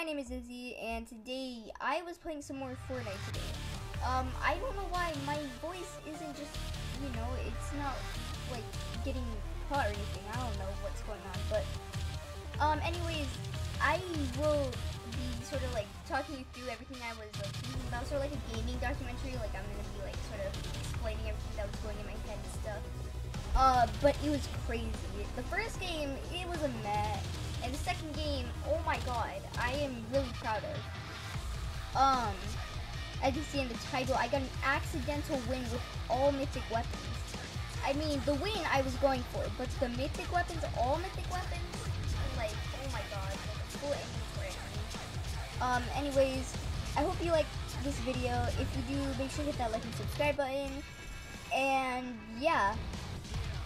name is Izzy, and today I was playing some more Fortnite today. I don't know why my voice isn't just, it's not like getting caught or anything. I don't know what's going on, but anyways, I will be sort of like talking you through everything I was like thinking about, sort of like a gaming documentary. Like I'm gonna be like sort of explaining everything that was going in my head and stuff. But it was crazy. The first game, it was a meh. And the second game, oh my god, I am really proud of. As you see in the title, I got an accidental win with all mythic weapons. I mean, the win I was going for, but the mythic weapons, all mythic weapons, like, oh my god, like a full inventory. Anyways, I hope you liked this video. If you do, make sure to hit that like and subscribe button. And yeah.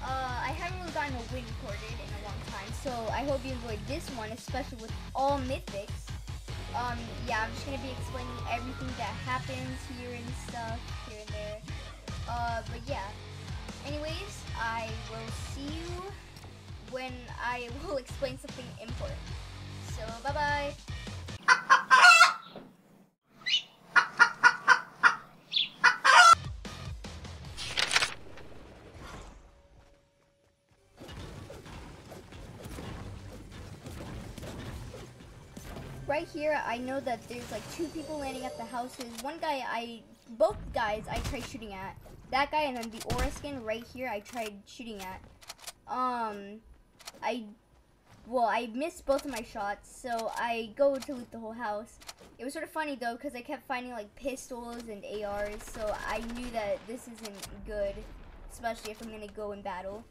I haven't really gotten a win recorded in a long time, so I hope you enjoyed this one, especially with all mythics. Yeah, I'm just gonna be explaining everything that happens here and stuff, here and there. But yeah. Anyways, I will see you when I will explain something important. So, bye-bye. Right here, I know that there's like two people landing at the houses. One guy, both guys I tried shooting at. That guy and then the aura skin right here I tried shooting at. I missed both of my shots, so I go to loot the whole house. It was sort of funny though, because I kept finding like pistols and ARs, so I knew that this isn't good, especially if I'm gonna go in battle.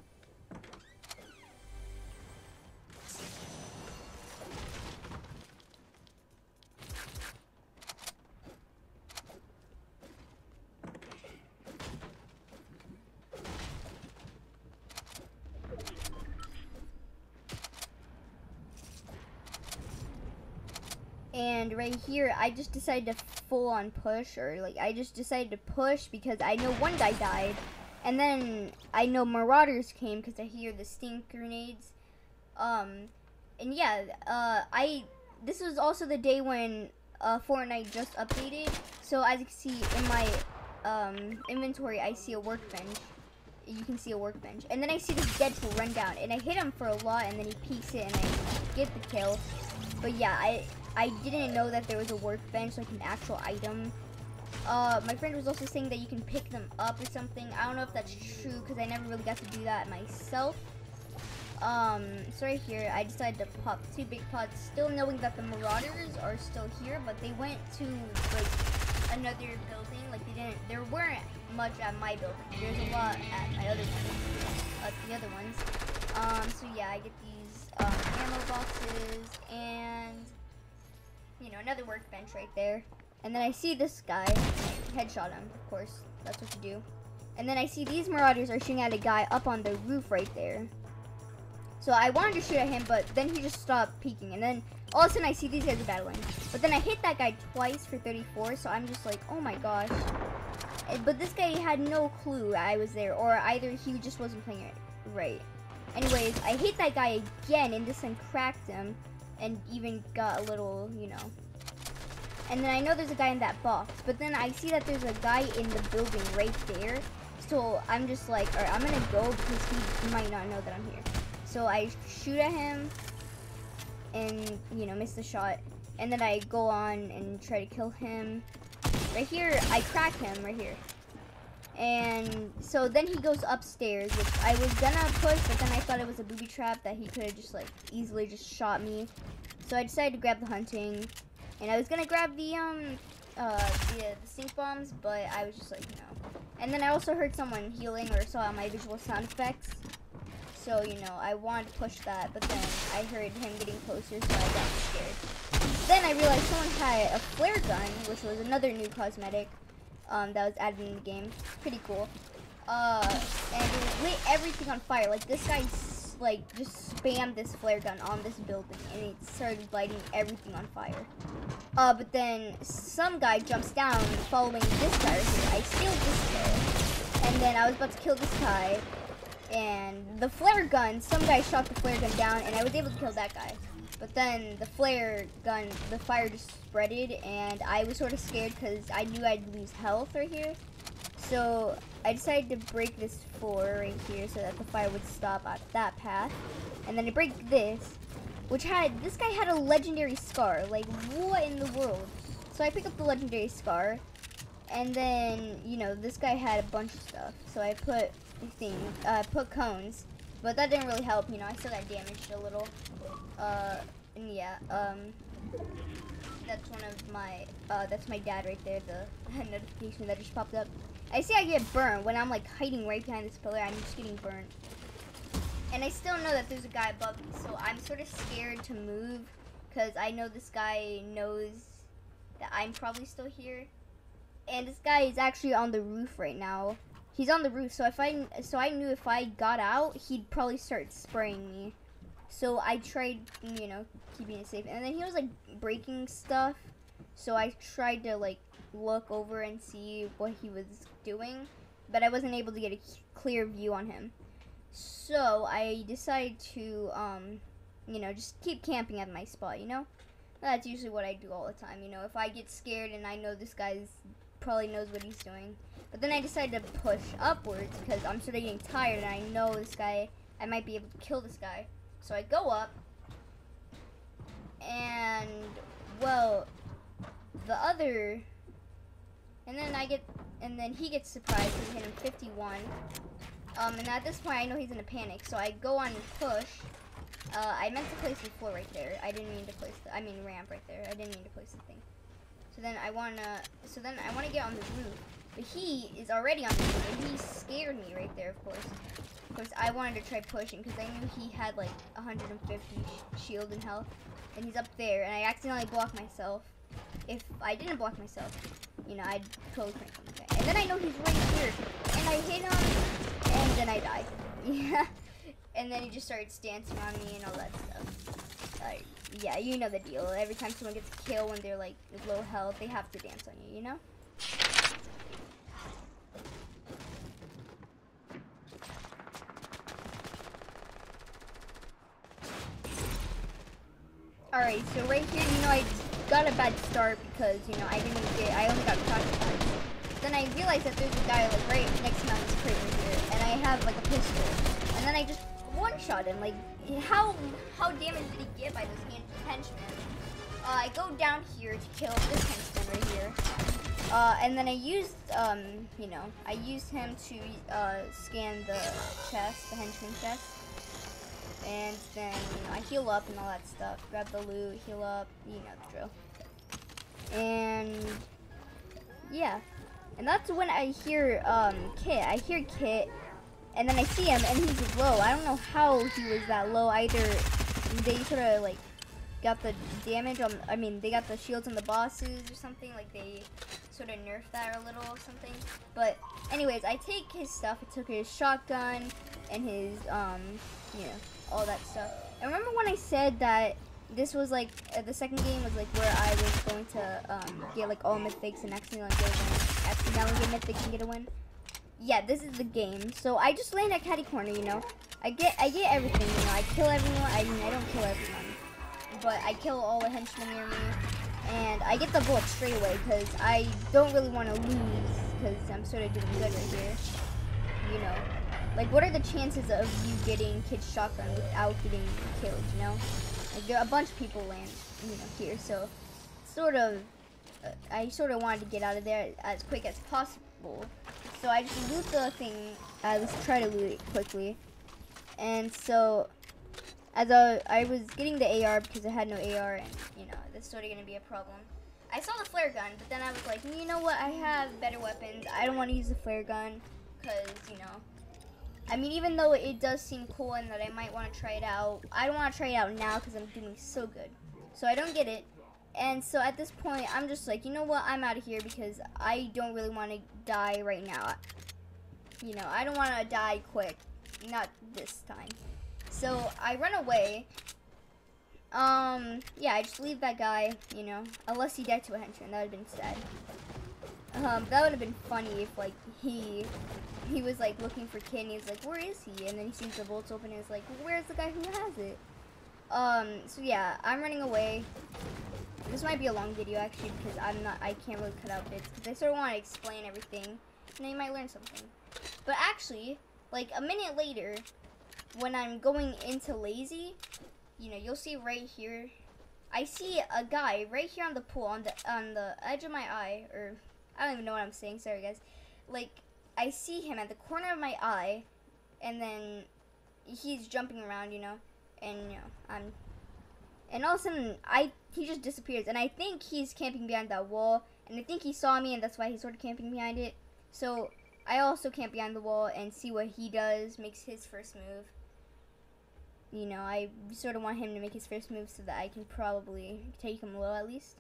And right here, I just decided to full on push, or like I just decided to push because I know one guy died, and then I know marauders came because I hear the stink grenades. And yeah, this was also the day when Fortnite just updated. So as you can see in my inventory, I see a workbench. You can see a workbench, and then I see this Deadpool run down, and I hit him for a lot, and then he peeks it, and I get the kill. But yeah, I didn't know that there was a workbench, like an actual item. My friend was also saying that you can pick them up or something. I don't know if that's true because I never really got to do that myself. So right here, I decided to pop 2 big pots, still knowing that the marauders are still here, but they went to like another building. Like there weren't much at my building. There's a lot at my other ones, the other ones. So yeah, I get these ammo boxes and another workbench right there. And then I see this guy, headshot him, of course, that's what you do. And then I see these marauders are shooting at a guy up on the roof right there. So I wanted to shoot at him, but then he just stopped peeking. And then all of a sudden I see these guys are battling. But then I hit that guy twice for 34, so I'm just like, oh my gosh. But this guy had no clue I was there, or either he just wasn't playing it right. Anyways, I hit that guy again, and this time cracked him, and even got a little, And then I know there's a guy in that box, but then I see that there's a guy in the building right there. So I'm just like, alright, I'm gonna go because he might not know that I'm here. So I shoot at him and, miss the shot. And then I go on and try to kill him. Right here, I crack him right here. And so then he goes upstairs, which I was gonna push, but then I thought it was a booby trap that he could have just like easily just shot me. So I decided to grab the hunting, and I was gonna grab the stink bombs, but I was just like, no. And then I also heard someone healing or saw my visual sound effects. So, I wanted to push that, but then I heard him getting closer, so I got scared. Then I realized someone had a flare gun, which was another new cosmetic that was added in the game. Pretty cool. And it lit everything on fire. Like, this guy, just spammed this flare gun on this building, and it started lighting everything on fire. But then some guy jumps down following this guy right here. I steal this guy, and then I was about to kill this guy, and the flare gun, some guy shot the flare gun down, and I was able to kill that guy. But then the flare gun, the fire just spreaded, and I was sort of scared because I knew I'd lose health right here. So I decided to break this floor right here so that the fire would stop at that path. And then I break this, which had, this guy had a legendary scar. Like, what in the world? So I pick up the legendary scar, and then, you know, this guy had a bunch of stuff. So I put put cones, but that didn't really help. You know, I still got damaged a little. And yeah, that's one of my, that's my dad right there, the notification that just popped up. I see I get burned when I'm like hiding right behind this pillar. I'm just getting burned. And I still know that there's a guy above me, so I'm sort of scared to move because I know this guy knows that I'm probably still here. And this guy is actually on the roof right now. He's on the roof, so I knew if I got out, he'd probably start spraying me. So I tried, you know, keeping it safe. And then he was like breaking stuff, so I tried to like look over and see what he was doing, but I wasn't able to get a clear view on him. So I decided to, you know, just keep camping at my spot, you know? That's usually what I do all the time, you know? If I get scared and I know this guy's probably knows what he's doing. But then I decided to push upwards because I'm sort of getting tired and I know this guy, I might be able to kill this guy. So I go up, and, well, and then he gets surprised because hitting 51. And at this point I know he's in a panic, so I go on and push. I meant to place the floor right there. I didn't mean to place ramp right there. I didn't mean to place the thing. So then I wanna get on the roof. But he is already on the roof, and he scared me right there, of course. Of course, I wanted to try pushing because I knew he had like 150 shield and health, and he's up there, and I accidentally blocked myself. If I didn't block myself, you know, I'd totally crank him. Okay. And then I know he's right here, and I hit him, and then I die. Yeah. And then he just started dancing on me and all that stuff. Yeah, you know the deal. Every time someone gets a kill when they're like low health, they have to dance on you, you know? Alright, so right here, you know, I got a bad start because, you know, I only got shot. Then I realized that there's a guy like right next to me on this crate right here, and I have like a pistol. And then I just one-shot him. Like, how damage did he get by this henchman? I go down here to kill this henchman right here. And then I used, you know, I used him to scan the chest, the henchman chest. And then, you know, I heal up and all that stuff. Grab the loot, heal up, you know the drill. And yeah. And that's when I hear Kit. I hear Kit, and then I see him, and he's low. I don't know how he was that low. Either they sort of like got the damage on, they got the shields on the bosses or something. Like they sort of nerfed that a little or something. But anyways, I take his stuff. I took his shotgun and his you know, all that stuff. And remember when I said that this was like the second game was like where I was going to get like all mythics and accidentally get mythics and get a win? Yeah, this is the game. So I just land at catty corner, you know. I get everything, you know. I kill everyone. I mean, I don't kill everyone, but I kill all the henchmen near me, and I get the bullet straight away because I don't really want to lose because I'm sort of doing good right here, you know. Like, what are the chances of you getting Kid's shotgun without getting killed, you know? Like, there are a bunch of people land, you know, here, so I sort of wanted to get out of there as quick as possible. So I just loot the thing. Let's try to loot it quickly. And so, as I was getting the AR because I had no AR, and you know, that's sort of gonna be a problem. I saw the flare gun, but then I was like, you know what? I have better weapons. I don't want to use the flare gun because, you know, I mean, even though it does seem cool and that I might want to try it out, I don't want to try it out now because I'm doing so good. So I don't get it. And so at this point, I'm just like, you know what? I'm out of here because I don't really want to die right now. You know, I don't want to die quick. Not this time. So I run away. Yeah, I just leave that guy, you know, unless he died to a henchman. That would have been sad. That would have been funny if, like, he was, like, looking for Kid, and he's like, where is he? And then he sees the bolts open, and he's like, well, where's the guy who has it? So yeah, I'm running away. This might be a long video actually because I can't really cut out bits because I sort of want to explain everything and then you might learn something. But actually, like a minute later, when I'm going into lazy, you know, you'll see right here, I see a guy right here on the pool on the edge of my eye, or I don't even know what I'm saying, sorry guys. Like, I see him at the corner of my eye, and then he's jumping around, you know, and you know, and all of a sudden, he just disappears, and I think he's camping behind that wall, and I think he saw me, and that's why he's sort of camping behind it. So I also camp behind the wall and see what he does, makes his first move. You know, I sort of want him to make his first move so that I can probably take him low at least.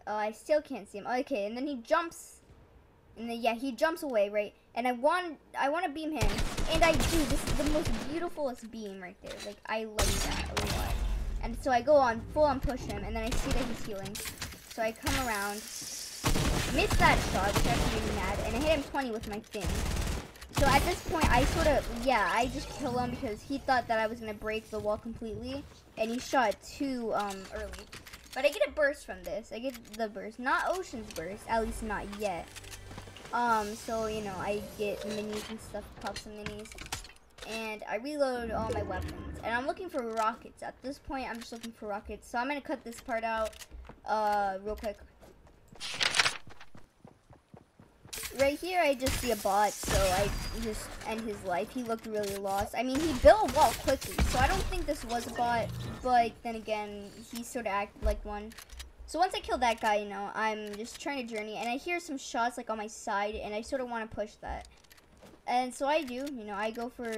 I still can't see him. Okay, and then he jumps, and then yeah, he jumps away, right? And I want to beam him, and I do. This is the most beautifulest beam right there. Like, I like that a lot. And so I go on full on push him, and then I see that he's healing. So I come around, miss that shot, which actually made me mad, and I hit him 20 with my thing. So at this point, I sort of, yeah, I just kill him because he thought that I was going to break the wall completely, and he shot too early. But I get a burst from this. I get the burst, not Ocean's burst, at least not yet. So, you know, I get minis and stuff, pop some minis. And I reload all my weapons. And I'm looking for rockets. At this point, I'm just looking for rockets. So I'm going to cut this part out real quick. Right here, I just see a bot, so I just end his life. He looked really lost. I mean, he built a wall quickly, so I don't think this was a bot. But then again, he sort of acted like one. So once I kill that guy, you know, I'm just trying to journey. And I hear some shots, like, on my side, and I sort of want to push that. And so I do, you know, I go for,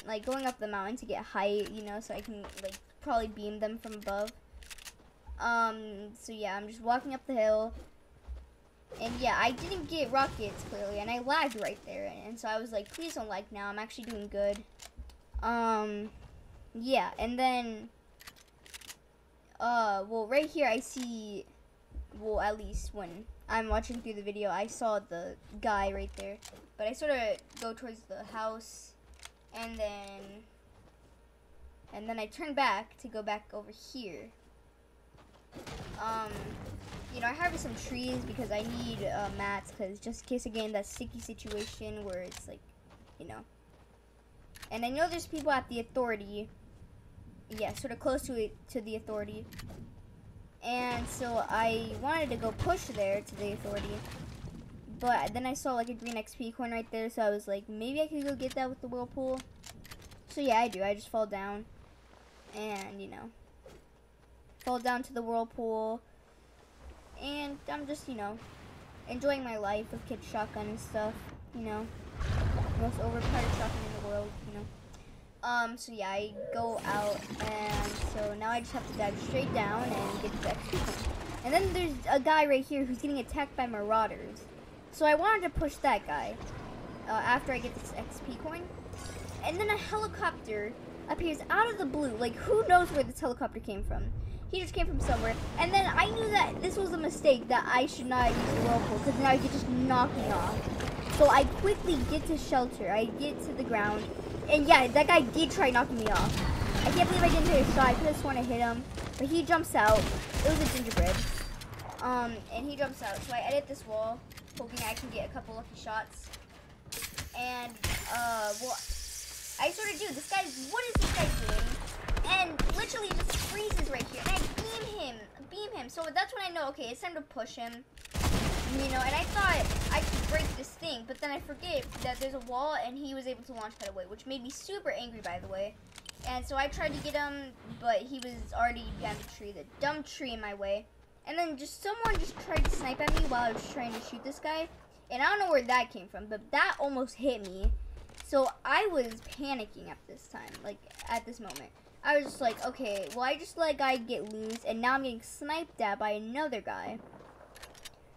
like, going up the mountain to get height, you know, so I can, like, probably beam them from above. So yeah, I'm just walking up the hill. And yeah, I didn't get rockets, clearly, and I lagged right there. And so I was like, please don't lag now, I'm actually doing good. Yeah, and then, well, right here I see, well, at least when I'm watching through the video, I saw the guy right there. But I sort of go towards the house, and then I turn back to go back over here. You know, I harvest some trees because I need mats, because just in case I get in that sticky situation where it's like, you know. And I know there's people at the authority, yeah, sort of close to the authority. And so I wanted to go push there to the authority, but then I saw like a green XP coin right there, so I was like, maybe I could go get that with the whirlpool. So yeah, I do. I just fall down, and you know, fall down to the whirlpool. And I'm just, you know, enjoying my life with kid shotgun and stuff, you know. Most overpowered shotgun in the world, you know. So yeah, I go out, and so now I just have to dive straight down and get the XP coin. And then there's a guy right here who's getting attacked by marauders. So I wanted to push that guy after I get this XP coin. And then a helicopter appears out of the blue. Like, who knows where this helicopter came from? He just came from somewhere. And then I knew that this was a mistake, that I should not use the whirlpool, because now he could just knock me off. So I quickly get to shelter. I get to the ground. And yeah, that guy did try knocking me off. I can't believe I didn't hit a shot. I could have sworn I hit him. But he jumps out. It was a gingerbread. And he jumps out. So I edit this wall, hoping I can get a couple lucky shots. And, well, I sort of do. This guy, what is this guy doing? And literally just freezes right here. And I beam him. So that's when I know, okay, it's time to push him. You know, and I thought I could break this thing, but then I forget that there's a wall, and he was able to launch pad away, which made me super angry, by the way. And so I tried to get him, but he was already behind the tree, the dumb tree in my way. And then someone just tried to snipe at me while I was trying to shoot this guy. And I don't know where that came from, but that almost hit me. So I was panicking at this time, like at this moment. I was just like, okay, well, I just let a guy get loose, and now I'm getting sniped at by another guy.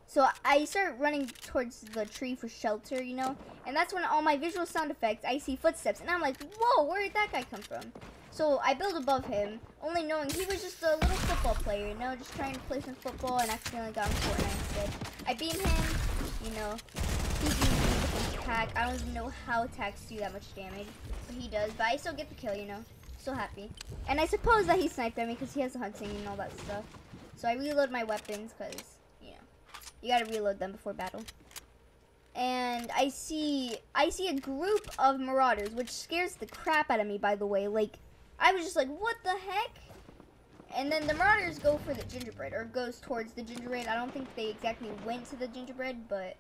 So I start running towards the tree for shelter, you know, and that's when all my visual sound effects, I see footsteps, and I'm like, whoa, where did that guy come from? So I build above him, only knowing he was just a little football player, you know, just trying to play some football, and accidentally got him Fortnite instead. I beam him, you know, he beams me with his attack. I don't even know how attacks do that much damage, but he does, but I still get the kill, you know. So happy. And I suppose that he sniped at me because he has a hunting and all that stuff. So I reload my weapons because, you know, you gotta reload them before battle. And I see a group of marauders, which scares the crap out of me, by the way. Like, I was just like, what the heck? And then the marauders go for the gingerbread, or goes towards the gingerbread. I don't think they exactly went to the gingerbread, but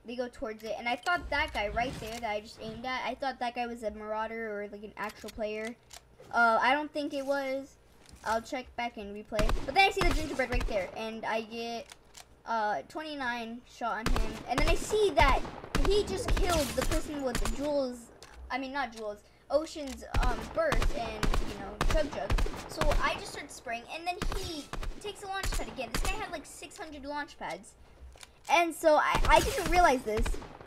they go towards it. And I thought that guy right there that I just aimed at, I thought that guy was a marauder or like an actual player. I don't think it was. I'll check back in replay. But then I see the gingerbread right there, and I get 29 shot on him. And then I see that he just killed the person with the jewels. I mean, not jewels. Ocean's burst and, you know, chug. So I just start spraying, and then he takes a launch pad again. This guy had like 600 launch pads. And so I didn't realize this,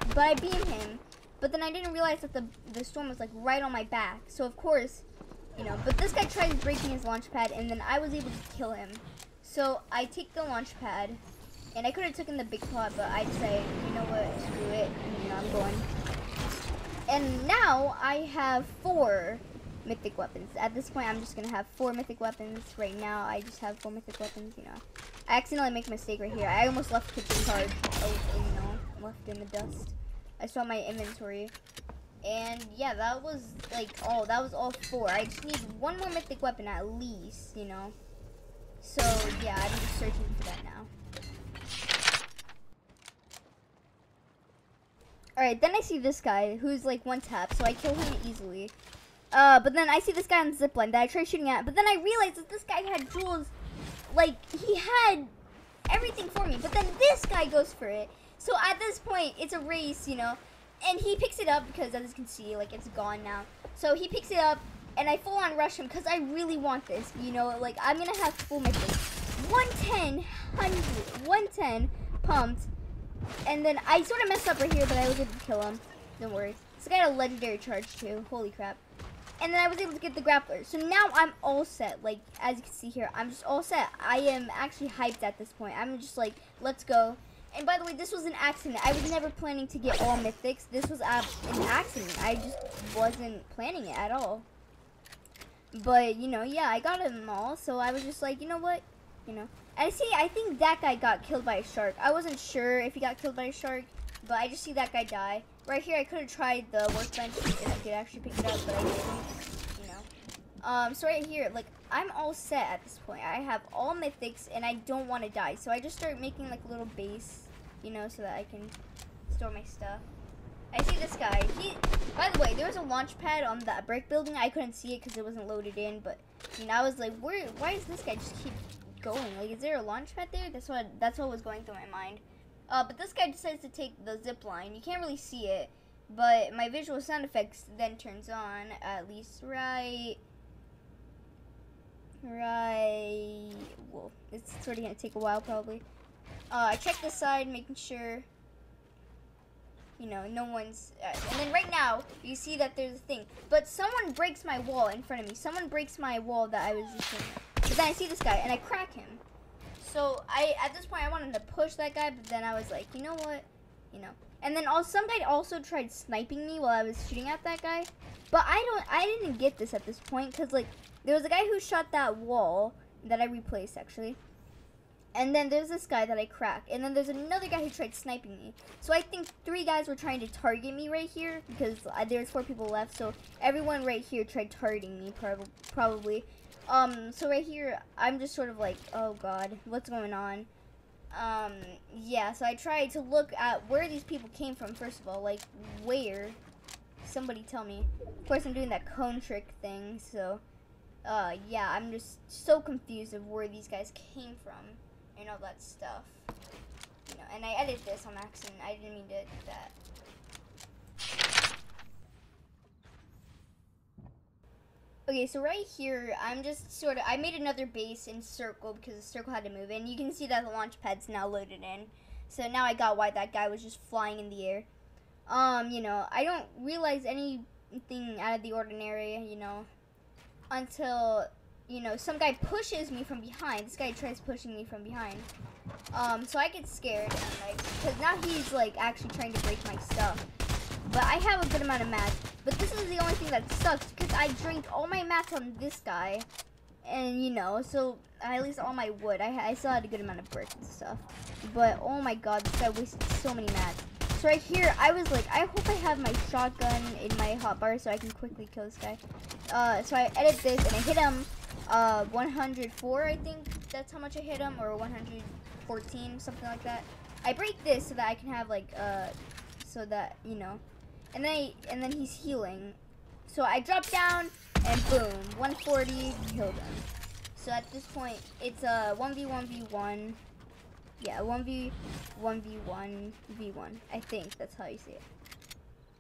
but I beat him. But then I didn't realize that the storm was like right on my back. So of course, you know, but this guy tried breaking his launch pad, and then I was able to kill him. So I take the launch pad, and I could have taken the big pot, but I decided, you know what, screw it, and, you know, I'm going. And now I have 4 mythic weapons. At this point, I'm just gonna have 4 mythic weapons. Right now, I just have 4 mythic weapons, you know. I accidentally make a mistake right here. I almost left the card, you know, left in the dust. I saw my inventory. And yeah, that was like all. That was all 4. I just need 1 more mythic weapon at least, you know. So yeah, I'm just searching for that now. Alright, then I see this guy who's like 1 tap, so I kill him easily. But then I see this guy on the zipline that I try shooting at, but then I realized that this guy had jewels. Like, he had everything for me, but then this guy goes for it. So at this point, it's a race, you know. And he picks it up because, as you can see, like, it's gone now. So he picks it up, and I full on rush him because I really want this, you know. Like, I'm going to have full mythic. 110, 110 pumped. And then I sort of messed up right here, but I was able to kill him. Don't worry. This guy had a legendary charge, too. Holy crap. And then I was able to get the grappler. So now I'm all set. Like, as you can see here, I'm just all set. I am actually hyped at this point. I'm just like, let's go. And by the way, this was an accident. I was never planning to get all mythics. This was an accident. I just wasn't planning it at all. But, you know, yeah, I got them all. So I was just like, you know what? You know. And I think that guy got killed by a shark. I wasn't sure if he got killed by a shark, but I just see that guy die. Right here, I could have tried the workbench if I could actually pick it up, but I didn't, you know. So right here, like, I'm all set at this point. I have all mythics, and I don't want to die. So I just start making, like, a little base, you know, so that I can store my stuff. I see this guy. By the way, there was a launch pad on that brick building. I couldn't see it because it wasn't loaded in, but, you know, I was like, why does this guy just keep going? Like, is there a launch pad there? That's what was going through my mind. But this guy decides to take the zip line. You can't really see it, but my visual sound effects then turns on, at least right. Well, it's sort of gonna take a while probably. I check the side, making sure, you know, no one's. And then right now, you see that there's a thing, but someone breaks my wall in front of me. Someone breaks my wall that I was just in. But then I see this guy and I crack him. So at this point I wanted to push that guy, but then I was like, you know what, you know. And then some guy also tried sniping me while I was shooting at that guy. But I didn't get this at this point because like there was a guy who shot that wall that I replaced actually. And then there's this guy that I cracked. And then there's another guy who tried sniping me. So I think 3 guys were trying to target me right here because there's 4 people left. So everyone right here tried targeting me probably. So right here, I'm just sort of like, oh god, what's going on? Yeah, so I tried to look at where these people came from, first of all, like, where? Somebody tell me. Of course, I'm doing that cone trick thing, so, yeah, I'm just so confused of where these guys came from, and all that stuff. You know, and I edited this on accident. I didn't mean to do that. Okay, so right here, I'm just I made another base in circle because the circle had to move in. You can see that the launch pad's now loaded in. So now I got why that guy was just flying in the air. You know, I don't realize anything out of the ordinary, you know, until, you know, some guy pushes me from behind. This guy tries pushing me from behind. So I get scared, and like, because now he's like actually trying to break my stuff. But I have a good amount of mats. But this is the only thing that sucks because I drained all my mats on this guy. And, you know, so at least all my wood. I still had a good amount of bricks and stuff. But, oh my god, this guy wasted so many mats. So right here, I was like, I hope I have my shotgun in my hotbar so I can quickly kill this guy. So I edit this and I hit him 104, I think. That's how much I hit him, or 114, something like that. I break this so that I can have like, so that, you know. And then he's healing. So I drop down and boom, 140, killed him. So at this point, it's a 1v1v1. Yeah, 1v1v1, v1. I think that's how you say it.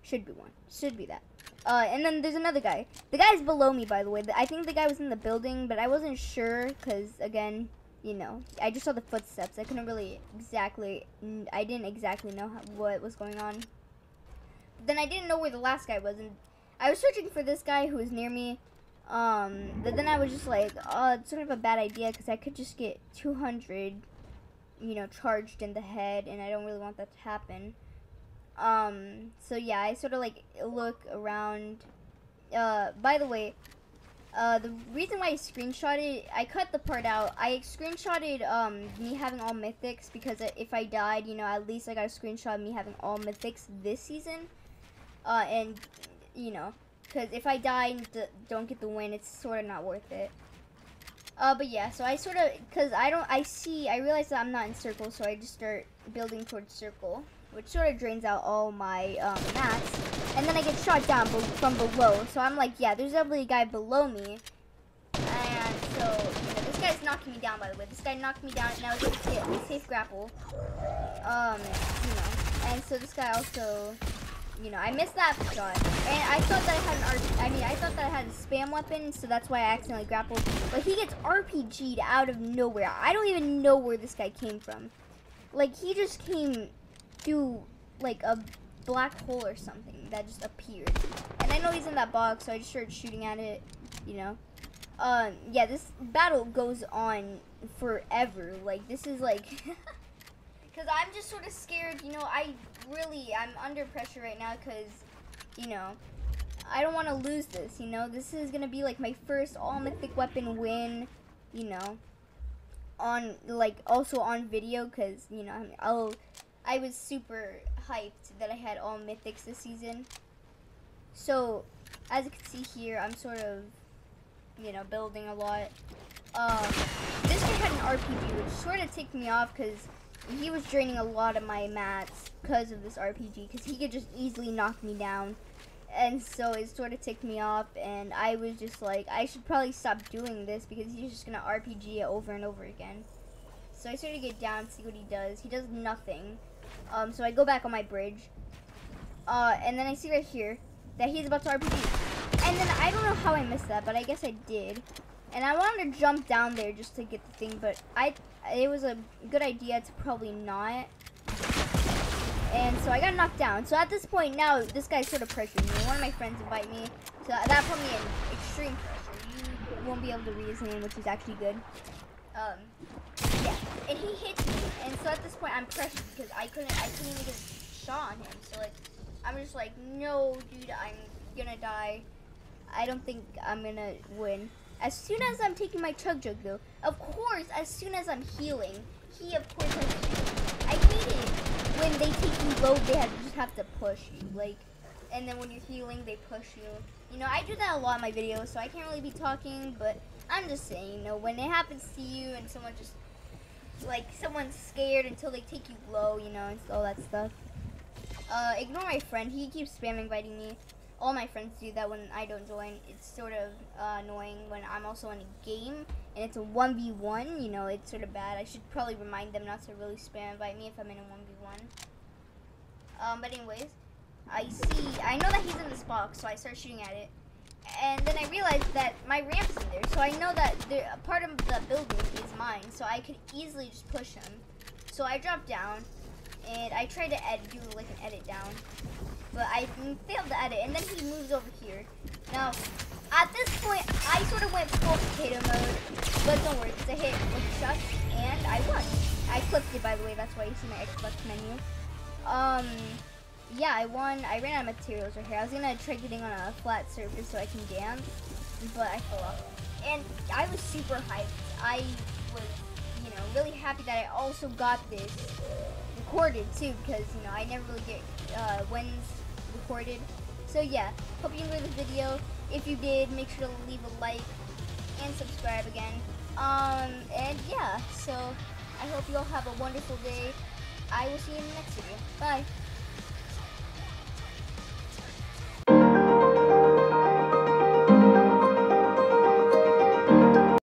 Should be one. Should be that. And then there's another guy. The guy's below me, by the way. I think the guy was in the building, but I wasn't sure because, again, you know, I just saw the footsteps. I couldn't really exactly, I didn't exactly know what was going on. But then I didn't know where the last guy was, and I was searching for this guy who was near me. But then I was just like, oh, it's sort of a bad idea because I could just get 200, you know, charged in the head, and I don't really want that to happen. So yeah, I sort of like look around. By the way, the reason why I screenshotted, I cut the part out. I screenshotted me having all mythics because if I died, you know, at least I got a screenshot of me having all mythics this season. And you know, because if I die and don't get the win, it's sort of not worth it. But yeah, so I sort of, because I realize that I'm not in circle, so I just start building towards circle, which sort of drains out all my mats, and then I get shot down from below, so I'm like, yeah, there's definitely a guy below me, and so, you know, this guy's knocking me down, by the way. This guy knocked me down, and I was able to get a safe grapple, you know, and so this guy also, you know, I missed that shot, and I thought that I thought that I had a spam weapon, so that's why I accidentally grappled, but he gets RPG'd out of nowhere. I don't even know where this guy came from. Like, he just came through, like, a black hole or something that just appeared, and I know he's in that box, so I just started shooting at it, you know. Yeah, this battle goes on forever. Like, this is, like... Because I'm just sort of scared, you know, I'm under pressure right now because, you know, I don't want to lose this, you know. This is going to be, like, my first all-mythic weapon win, you know, on, like, also on video because, you know, I was super hyped that I had all mythics this season. So, as you can see here, I'm sort of, you know, building a lot. This guy had an RPG, which sort of ticked me off because he was draining a lot of my mats because of this RPG, because he could just easily knock me down. And so it sort of ticked me off, and I was just like, I should probably stop doing this because he's just going to RPG it over and over again. So I sort of get down, see what he does. He does nothing. So I go back on my bridge. And then I see right here that he's about to RPG. And then I don't know how I missed that, but I guess I did. And I wanted to jump down there just to get the thing, but it was a good idea to probably not. And so I got knocked down. So at this point now, this guy's sort of pressuring me. One of my friends invite me, so that put me in extreme pressure. You won't be able to read his name, which is actually good. Yeah, and he hits me, and so at this point I'm pressured because I couldn't even get a shot on him. So like, I'm just like, no, dude, I'm gonna die. I don't think I'm gonna win. As soon as I'm taking my chug jug, though, of course, as soon as I'm healing, he of course has to shoot. I hate it when they take you low. They just have to push you, like, and then when you're healing, they push you. You know, I do that a lot in my videos, so I can't really be talking, but I'm just saying, you know, when it happens to you and someone just, like, someone's scared until they take you low, you know, and all that stuff. Ignore my friend. He keeps spam inviting me. All my friends do that when I don't join. It's sort of annoying when I'm also in a game and it's a 1v1, you know, it's sort of bad. I should probably remind them not to really spam invite me if I'm in a 1v1. But anyways, I know that he's in this box, so I start shooting at it. And then I realized that my ramp's in there, so I know that a part of the building is mine, so I could easily just push him. So I drop down, and I try to do like an edit down, but I failed to edit, and then he moves over here. Now, at this point, I sort of went full potato mode, but don't worry, because I hit with shots, and I won. I clipped it, by the way, that's why you see my Xbox menu. yeah, I won. I ran out of materials right here. I was gonna try getting on a flat surface so I can dance, but I fell off. And I was super hyped. I was, really happy that I also got this recorded too, because I never really get wins recorded. So yeah, hope you enjoyed the video. If you did, make sure to leave a like and subscribe again. And yeah, so I hope you all have a wonderful day. I will see you in the next video. Bye.